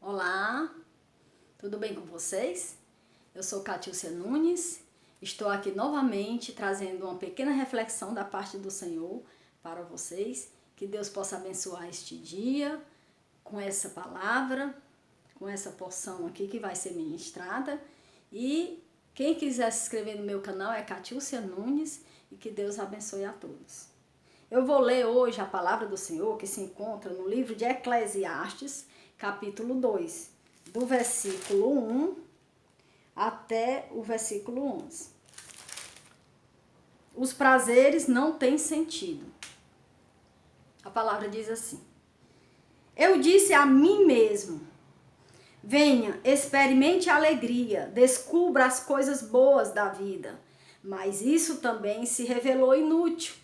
Olá, tudo bem com vocês? Eu sou Catiúcia Nunes, estou aqui novamente trazendo uma pequena reflexão da parte do Senhor para vocês. Que Deus possa abençoar este dia com essa palavra, com essa porção aqui que vai ser ministrada. E quem quiser se inscrever no meu canal é Catiúcia Nunes e que Deus abençoe a todos. Eu vou ler hoje a palavra do Senhor que se encontra no livro de Eclesiastes, capítulo 2, do versículo 1 até o versículo 11. Os prazeres não têm sentido. A palavra diz assim: Eu disse a mim mesmo, venha, experimente a alegria, descubra as coisas boas da vida, mas isso também se revelou inútil.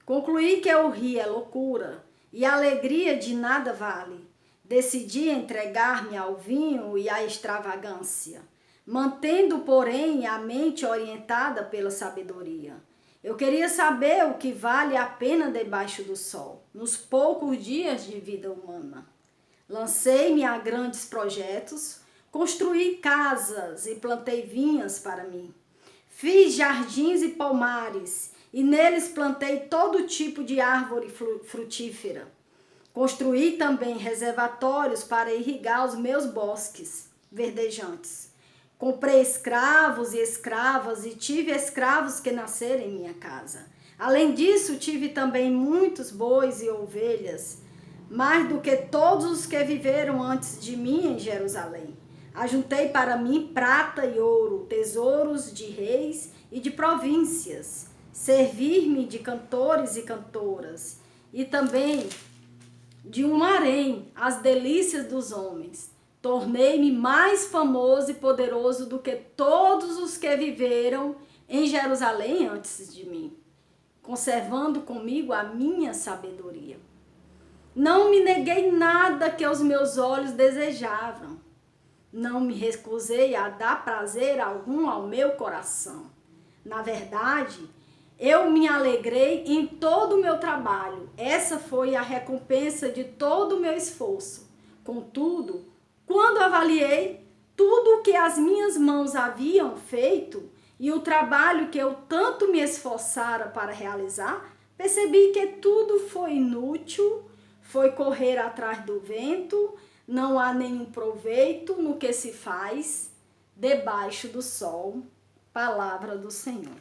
Concluí que eu ri é loucura e a alegria de nada vale. Decidi entregar-me ao vinho e à extravagância, mantendo, porém, a mente orientada pela sabedoria. Eu queria saber o que vale a pena debaixo do sol, nos poucos dias de vida humana. Lancei-me a grandes projetos, construí casas e plantei vinhas para mim. Fiz jardins e pomares, e neles plantei todo tipo de árvore frutífera. Construí também reservatórios para irrigar os meus bosques verdejantes. Comprei escravos e escravas e tive escravos que nasceram em minha casa. Além disso, tive também muitos bois e ovelhas, mais do que todos os que viveram antes de mim em Jerusalém. Ajuntei para mim prata e ouro, tesouros de reis e de províncias. Servir-me de cantores e cantoras, e também de um harém, as delícias dos homens. Tornei-me mais famoso e poderoso do que todos os que viveram em Jerusalém antes de mim, conservando comigo a minha sabedoria. Não me neguei nada que os meus olhos desejavam. Não me recusei a dar prazer algum ao meu coração. Na verdade, eu me alegrei em todo o meu trabalho. Essa foi a recompensa de todo o meu esforço. Contudo, quando avaliei tudo o que as minhas mãos haviam feito e o trabalho que eu tanto me esforçara para realizar, percebi que tudo foi inútil, foi correr atrás do vento, não há nenhum proveito no que se faz debaixo do sol. Palavra do Senhor.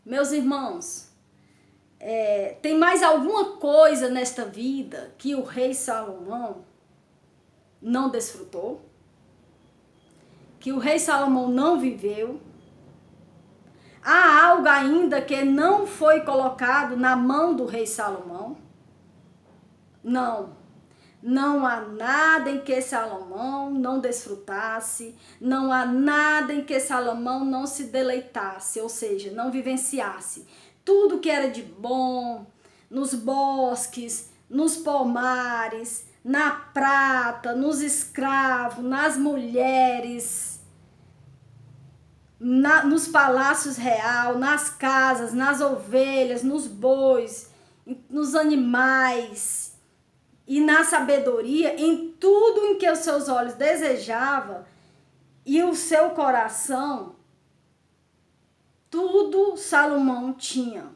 Meus irmãos, tem mais alguma coisa nesta vida que o rei Salomão não desfrutou? Que o rei Salomão não viveu? Há algo ainda que não foi colocado na mão do rei Salomão? Não. Não há nada em que Salomão não desfrutasse, não há nada em que Salomão não se deleitasse, ou seja, não vivenciasse. Tudo que era de bom, nos bosques, nos pomares, na prata, nos escravos, nas mulheres, nos palácios reais, nas casas, nas ovelhas, nos bois, nos animais, e na sabedoria, em tudo em que os seus olhos desejavam e o seu coração, tudo Salomão tinha.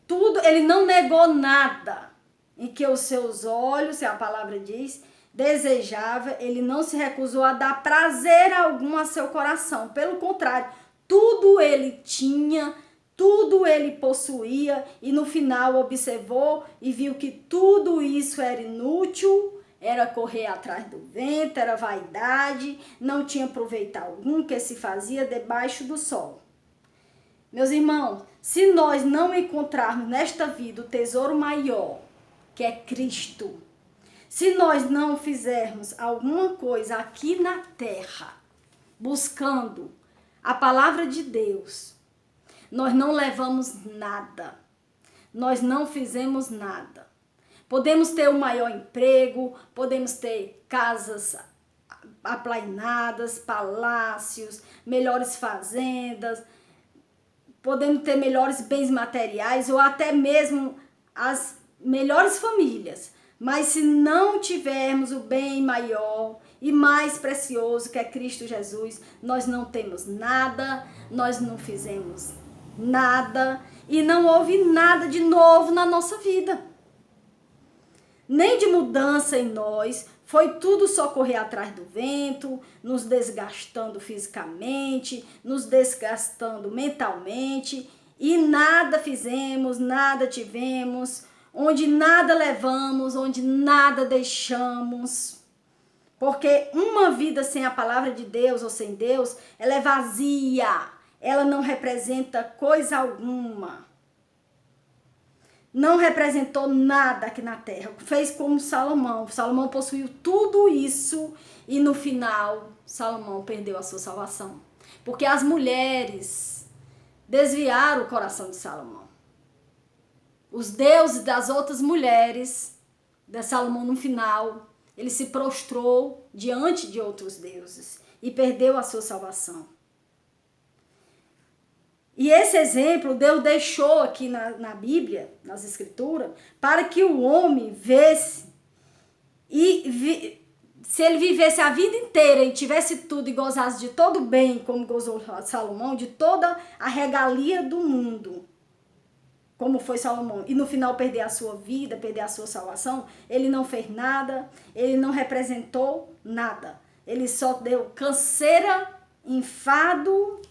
Tudo, ele não negou nada em que os seus olhos, a palavra diz, desejava, ele não se recusou a dar prazer algum a seu coração. Pelo contrário, tudo ele tinha, tudo ele possuía, e no final observou e viu que tudo isso era inútil, era correr atrás do vento, era vaidade, não tinha proveito algum que se fazia debaixo do sol. Meus irmãos, se nós não encontrarmos nesta vida o tesouro maior, que é Cristo, se nós não fizermos alguma coisa aqui na terra, buscando a palavra de Deus, nós não levamos nada, nós não fizemos nada. Podemos ter o maior emprego, podemos ter casas aplainadas, palácios, melhores fazendas, podemos ter melhores bens materiais ou até mesmo as melhores famílias, mas se não tivermos o bem maior e mais precioso que é Cristo Jesus, nós não temos nada, nós não fizemos nada e não houve nada de novo na nossa vida. Nem de mudança em nós, foi tudo só correr atrás do vento, nos desgastando fisicamente, nos desgastando mentalmente, e nada fizemos, nada tivemos, onde nada levamos, onde nada deixamos. Porque uma vida sem a palavra de Deus ou sem Deus, ela é vazia, ela não representa coisa alguma. Não representou nada aqui na terra. Fez como Salomão. Salomão possuiu tudo isso e no final Salomão perdeu a sua salvação. Porque as mulheres desviaram o coração de Salomão. Os deuses das outras mulheres de Salomão no final, ele se prostrou diante de outros deuses e perdeu a sua salvação. E esse exemplo Deus deixou aqui na Bíblia, nas Escrituras, para que o homem visse se ele vivesse a vida inteira e tivesse tudo e gozasse de todo o bem, como gozou Salomão, de toda a regalia do mundo, como foi Salomão, e no final perder a sua vida, perder a sua salvação, ele não fez nada, ele não representou nada. Ele só deu canseira, enfado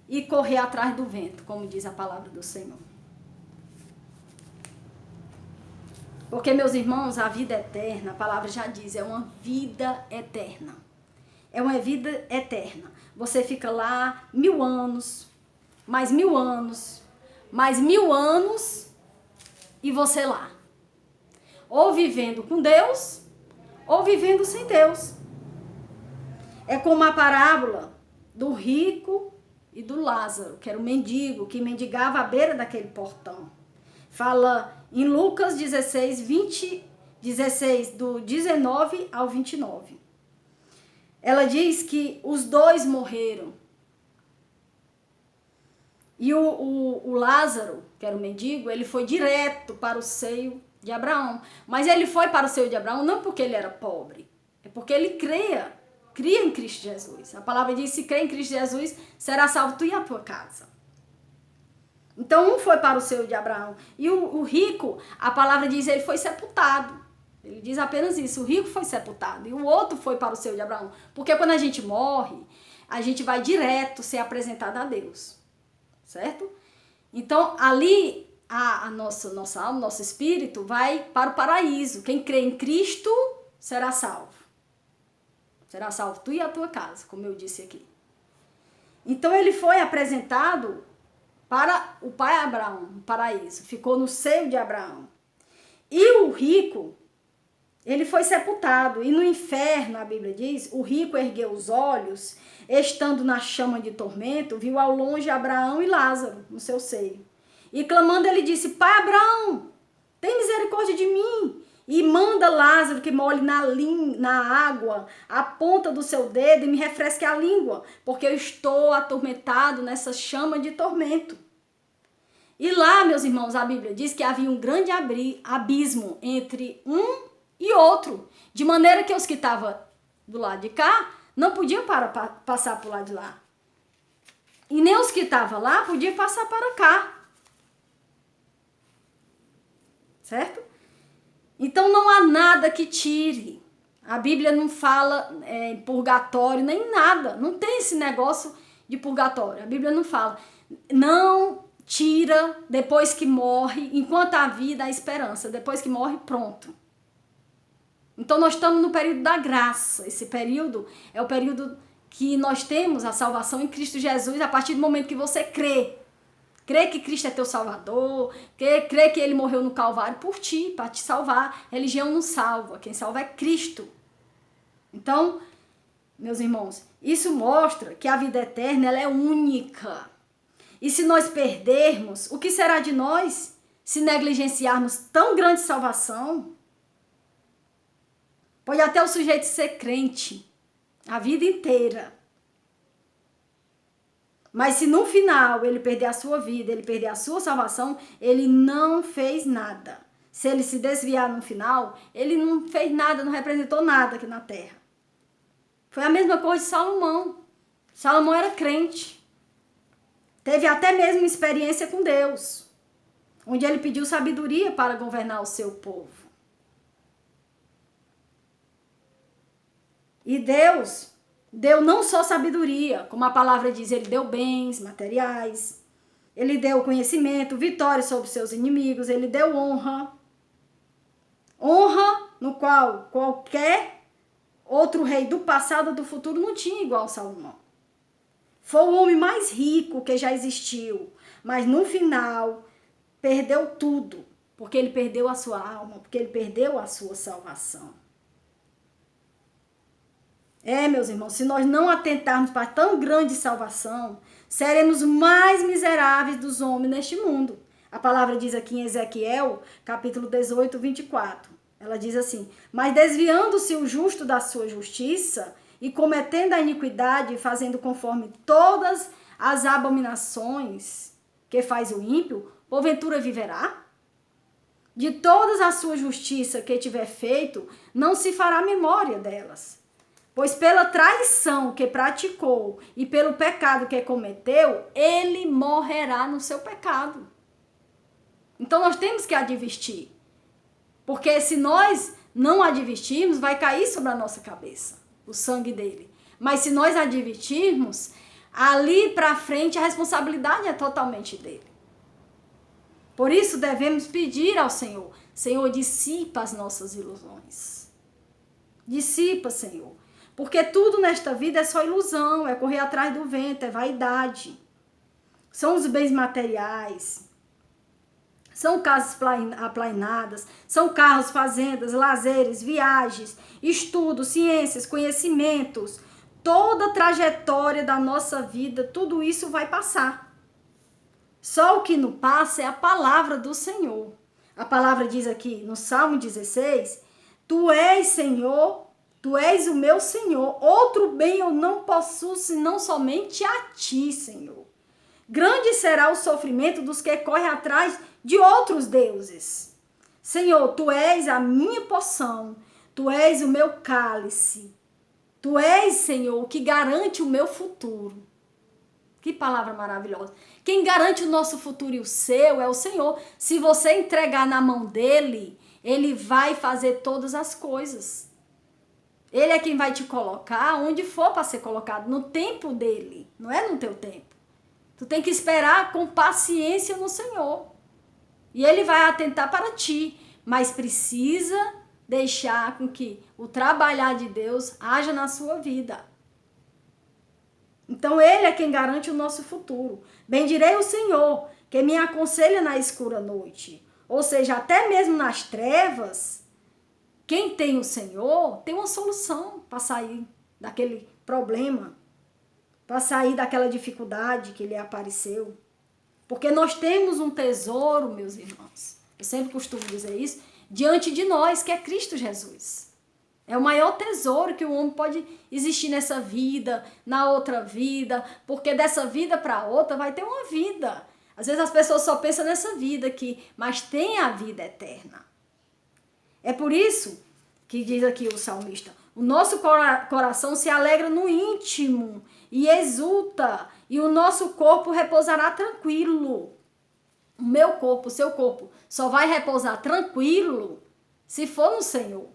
e correr atrás do vento, como diz a palavra do Senhor. Porque, meus irmãos, a vida eterna, a palavra já diz, é uma vida eterna. É uma vida eterna. Você fica lá 1000 anos, mais 1000 anos, mais 1000 anos e você lá. Ou vivendo com Deus, ou vivendo sem Deus. É como a parábola do rico e do Lázaro, que era o mendigo, que mendigava à beira daquele portão. Fala em Lucas 16, do 19 ao 29. Ela diz que os dois morreram. E o Lázaro, que era o mendigo, ele foi direto para o seio de Abraão. Mas ele foi para o seio de Abraão não porque ele era pobre, é porque ele cria em Cristo Jesus. A palavra diz, se crê em Cristo Jesus, será salvo tu e a tua casa. Então um foi para o seio de Abraão. E o rico, a palavra diz, ele foi sepultado. Ele diz apenas isso, o rico foi sepultado. E o outro foi para o seio de Abraão. Porque quando a gente morre, a gente vai direto ser apresentado a Deus. Certo? Então ali a nossa alma, nosso espírito vai para o paraíso. Quem crê em Cristo será salvo. Será salvo tu e a tua casa, como eu disse aqui. Então ele foi apresentado para o pai Abraão, no paraíso. Ficou no seio de Abraão. E o rico, ele foi sepultado. E no inferno, a Bíblia diz, o rico ergueu os olhos, estando na chama de tormento, viu ao longe Abraão e Lázaro no seu seio. E clamando, ele disse, pai Abraão, tem misericórdia de mim. E manda Lázaro que molhe na água a ponta do seu dedo e me refresque a língua, porque eu estou atormentado nessa chama de tormento. E lá, meus irmãos, a Bíblia diz que havia um grande abismo entre um e outro, de maneira que os que estavam do lado de cá não podiam passar para o lado de lá. E nem os que estavam lá podiam passar para cá. Certo? Então não há nada que tire. A Bíblia não fala em purgatório nem nada. Não tem esse negócio de purgatório. A Bíblia não fala. Não tira depois que morre. Enquanto há vida, há esperança. Depois que morre, pronto. Então nós estamos no período da graça. Esse período é o período que nós temos a salvação em Cristo Jesus a partir do momento que você crê. Crê que Cristo é teu Salvador, crê que Ele morreu no Calvário por ti, para te salvar. Religião não salva, quem salva é Cristo. Então, meus irmãos, isso mostra que a vida eterna ela é única. E se nós perdermos, o que será de nós se negligenciarmos tão grande salvação? Pode até o sujeito ser crente a vida inteira. Mas se no final ele perder a sua vida, ele perder a sua salvação, ele não fez nada. se ele se desviar no final, ele não fez nada, não representou nada aqui na terra. Foi a mesma coisa de Salomão. Salomão era crente. Teve até mesmo experiência com Deus, onde ele pediu sabedoria para governar o seu povo. E Deus deu não só sabedoria, como a palavra diz, ele deu bens materiais, ele deu conhecimento, vitória sobre seus inimigos, ele deu honra. Honra no qual qualquer outro rei do passado ou do futuro não tinha igual a Salomão. Foi o homem mais rico que já existiu, mas no final perdeu tudo, porque ele perdeu a sua alma, porque ele perdeu a sua salvação. Meus irmãos, se nós não atentarmos para tão grande salvação, seremos mais miseráveis dos homens neste mundo. A palavra diz aqui em Ezequiel, capítulo 18, 24. Ela diz assim: mas desviando-se o justo da sua justiça e cometendo a iniquidade e fazendo conforme todas as abominações que faz o ímpio, porventura viverá? De todas a sua justiça que tiver feito, não se fará memória delas. Pois pela traição que praticou e pelo pecado que cometeu, ele morrerá no seu pecado. Então nós temos que advertir. Porque se nós não advertirmos, vai cair sobre a nossa cabeça o sangue dele. Mas se nós advertirmos, ali para frente a responsabilidade é totalmente dele. Por isso devemos pedir ao Senhor: Senhor, dissipa as nossas ilusões. Dissipa, Senhor. Porque tudo nesta vida é só ilusão, é correr atrás do vento, é vaidade. São os bens materiais, são casas aplainadas, são carros, fazendas, lazeres, viagens, estudos, ciências, conhecimentos. Toda a trajetória da nossa vida, tudo isso vai passar. Só o que não passa é a palavra do Senhor. A palavra diz aqui no Salmo 16, Tu és, Senhor, Tu és o meu Senhor, outro bem eu não possuo, senão somente a Ti, Senhor. Grande será o sofrimento dos que correm atrás de outros deuses. Senhor, Tu és a minha porção, Tu és o meu cálice. Tu és, Senhor, o que garante o meu futuro. Que palavra maravilhosa. Quem garante o nosso futuro e o seu é o Senhor. Se você entregar na mão dele, ele vai fazer todas as coisas. Ele é quem vai te colocar onde for para ser colocado, no tempo dele, não é no teu tempo. Tu tem que esperar com paciência no Senhor. E ele vai atentar para ti, mas precisa deixar com que o trabalhar de Deus haja na sua vida. Então ele é quem garante o nosso futuro. Bendirei o Senhor, que me aconselha na escura noite. Ou seja, até mesmo nas trevas, quem tem o Senhor tem uma solução para sair daquele problema, para sair daquela dificuldade que lhe apareceu. Porque nós temos um tesouro, meus irmãos, eu sempre costumo dizer isso, diante de nós, que é Cristo Jesus. É o maior tesouro que o homem pode existir nessa vida, na outra vida, porque dessa vida para outra vai ter uma vida. Às vezes as pessoas só pensam nessa vida aqui, mas tem a vida eterna. É por isso que diz aqui o salmista: o nosso coração se alegra no íntimo e exulta, e o nosso corpo repousará tranquilo. O meu corpo, o seu corpo, só vai repousar tranquilo se for no Senhor.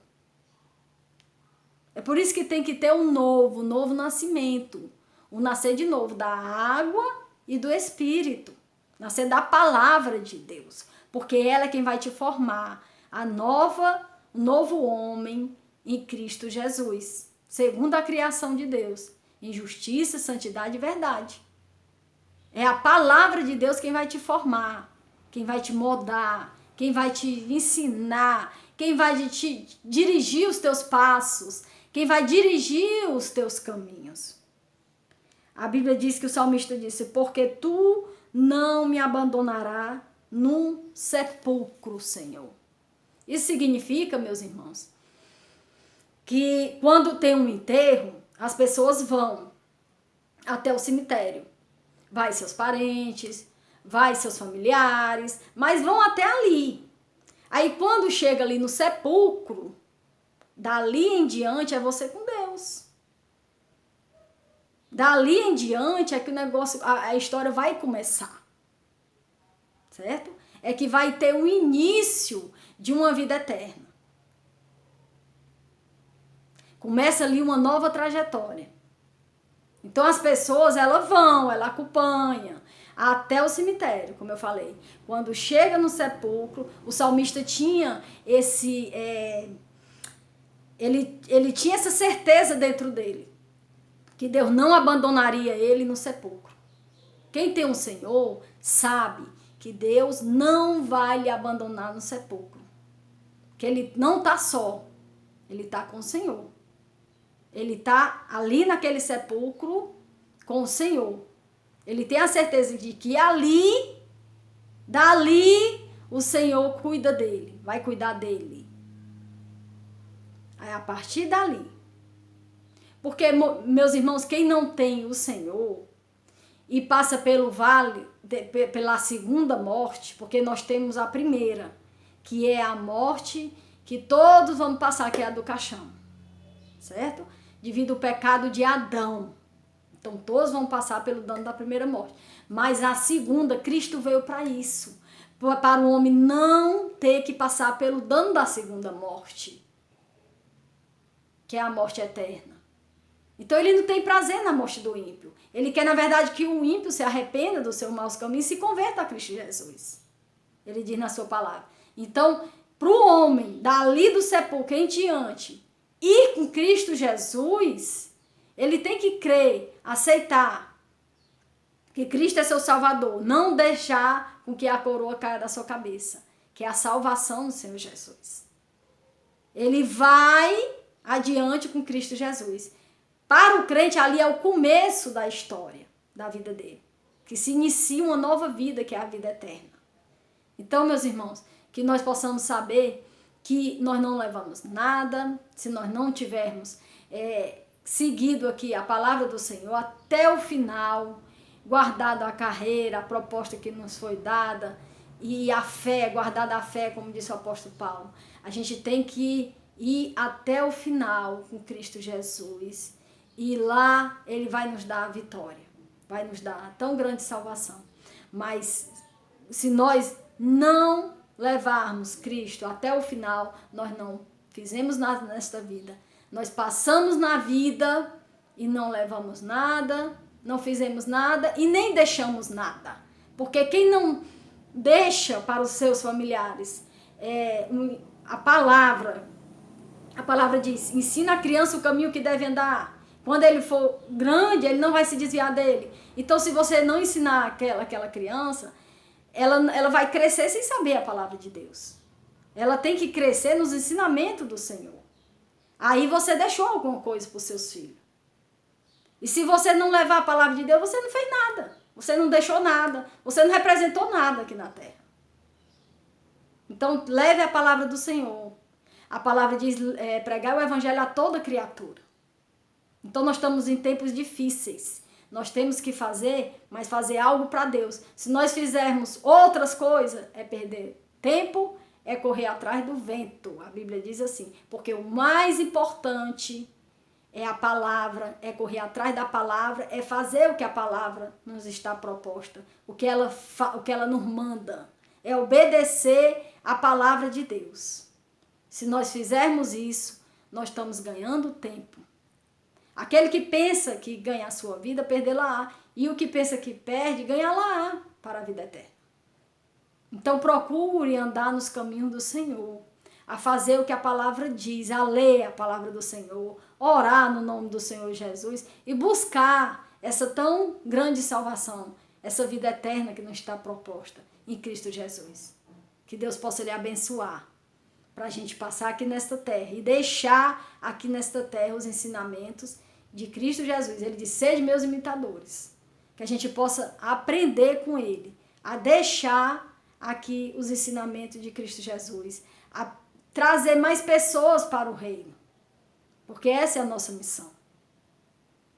É por isso que tem que ter um novo nascimento. O nascer de novo da água e do Espírito. Nascer da palavra de Deus. Porque ela é quem vai te formar o novo homem em Cristo Jesus. Segundo a criação de Deus. Em justiça, santidade e verdade. É a palavra de Deus quem vai te formar. Quem vai te moldar. Quem vai te ensinar. Quem vai te dirigir os teus passos. Quem vai dirigir os teus caminhos. A Bíblia diz que o salmista disse: porque tu não me abandonarás num sepulcro, Senhor. Isso significa, meus irmãos, que quando tem um enterro, as pessoas vão até o cemitério. Vai seus parentes, vai seus familiares, mas vão até ali. Aí quando chega ali no sepulcro, dali em diante é você com Deus. Dali em diante é que o negócio, a história vai começar. Certo? É que vai ter o início de uma vida eterna. Começa ali uma nova trajetória. Então as pessoas, ela acompanha até o cemitério, como eu falei. Quando chega no sepulcro, o salmista tinha ele tinha essa certeza dentro dele, que Deus não abandonaria ele no sepulcro. Quem tem um Senhor sabe que Deus não vai lhe abandonar no sepulcro. Que ele não está só, ele está com o Senhor. Ele está ali naquele sepulcro com o Senhor. Ele tem a certeza de que dali, o Senhor cuida dele, vai cuidar dele. Aí a partir dali. Porque, meus irmãos, quem não tem o Senhor e passa pelo vale, pela segunda morte, porque nós temos a primeira, que é a morte que todos vamos passar, que é a do caixão, certo? Devido ao pecado de Adão. Então todos vão passar pelo dano da primeira morte. Mas a segunda, Cristo veio para isso, para o homem não ter que passar pelo dano da segunda morte, que é a morte eterna. Então ele não tem prazer na morte do ímpio. Ele quer, na verdade, que o ímpio se arrependa dos seus maus caminhos e se converta a Cristo Jesus. Ele diz na sua palavra. Então, para o homem, dali do sepulcro em diante, ir com Cristo Jesus, ele tem que crer, aceitar que Cristo é seu Salvador, não deixar com que a coroa caia da sua cabeça, que é a salvação do Senhor Jesus. Ele vai adiante com Cristo Jesus. Para o crente, ali é o começo da história da vida dele, que se inicia uma nova vida, que é a vida eterna. Então, meus irmãos, que nós possamos saber que nós não levamos nada, se nós não tivermos seguido aqui a palavra do Senhor até o final, guardado a carreira, a proposta que nos foi dada, e a fé, guardada a fé, como disse o apóstolo Paulo. A gente tem que ir até o final com Cristo Jesus, e lá ele vai nos dar a vitória, vai nos dar a tão grande salvação. Mas se nós não levarmos Cristo até o final, nós não fizemos nada nesta vida. Nós passamos na vida e não levamos nada, não fizemos nada e nem deixamos nada. Porque quem não deixa para os seus familiares a palavra diz, ensina a criança o caminho que deve andar. Quando ele for grande, ele não vai se desviar dele. Então, se você não ensinar aquela criança, ela vai crescer sem saber a palavra de Deus. Ela tem que crescer nos ensinamentos do Senhor. Aí você deixou alguma coisa para os seus filhos. E se você não levar a palavra de Deus, você não fez nada. Você não deixou nada. Você não representou nada aqui na terra. Então, leve a palavra do Senhor. A palavra diz pregar o evangelho a toda criatura. Então, nós estamos em tempos difíceis. Nós temos que fazer, mas fazer algo para Deus. Se nós fizermos outras coisas, é perder tempo, é correr atrás do vento. A Bíblia diz assim, porque o mais importante é a palavra, é correr atrás da palavra, é fazer o que a palavra nos está proposta, o que ela nos manda, é obedecer a palavra de Deus. Se nós fizermos isso, nós estamos ganhando tempo. Aquele que pensa que ganha a sua vida, perdê-la-á. E o que pensa que perde, ganha-la-á para a vida eterna. Então procure andar nos caminhos do Senhor, a fazer o que a palavra diz, a ler a palavra do Senhor, orar no nome do Senhor Jesus e buscar essa tão grande salvação, essa vida eterna que nos está proposta em Cristo Jesus. Que Deus possa lhe abençoar para a gente passar aqui nesta terra e deixar aqui nesta terra os ensinamentos de Cristo Jesus. Ele diz, sede meus imitadores, que a gente possa aprender com ele, a deixar aqui os ensinamentos de Cristo Jesus, a trazer mais pessoas para o reino, porque essa é a nossa missão.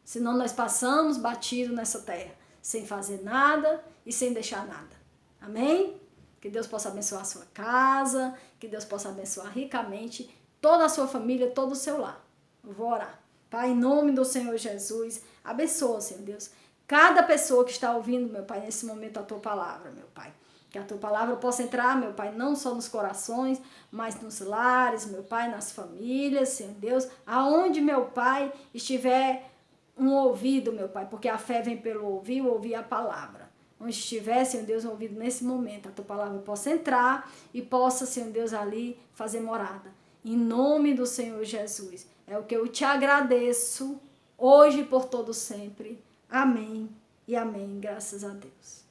Senão nós passamos batido nessa terra, sem fazer nada e sem deixar nada. Amém? Que Deus possa abençoar a sua casa, que Deus possa abençoar ricamente toda a sua família, todo o seu lar. Eu vou orar. Pai, em nome do Senhor Jesus, abençoa, Senhor Deus, cada pessoa que está ouvindo, meu Pai, nesse momento a tua palavra, meu Pai. Que a tua palavra possa entrar, meu Pai, não só nos corações, mas nos lares, meu Pai, nas famílias, Senhor Deus, aonde, meu Pai, estiver um ouvido, meu Pai, porque a fé vem pelo ouvir a palavra. Onde estiver, Senhor Deus, um ouvido nesse momento, a tua palavra possa entrar e possa, Senhor Deus, ali fazer morada. Em nome do Senhor Jesus. É o que eu te agradeço hoje e por todo sempre. Amém e amém. Graças a Deus.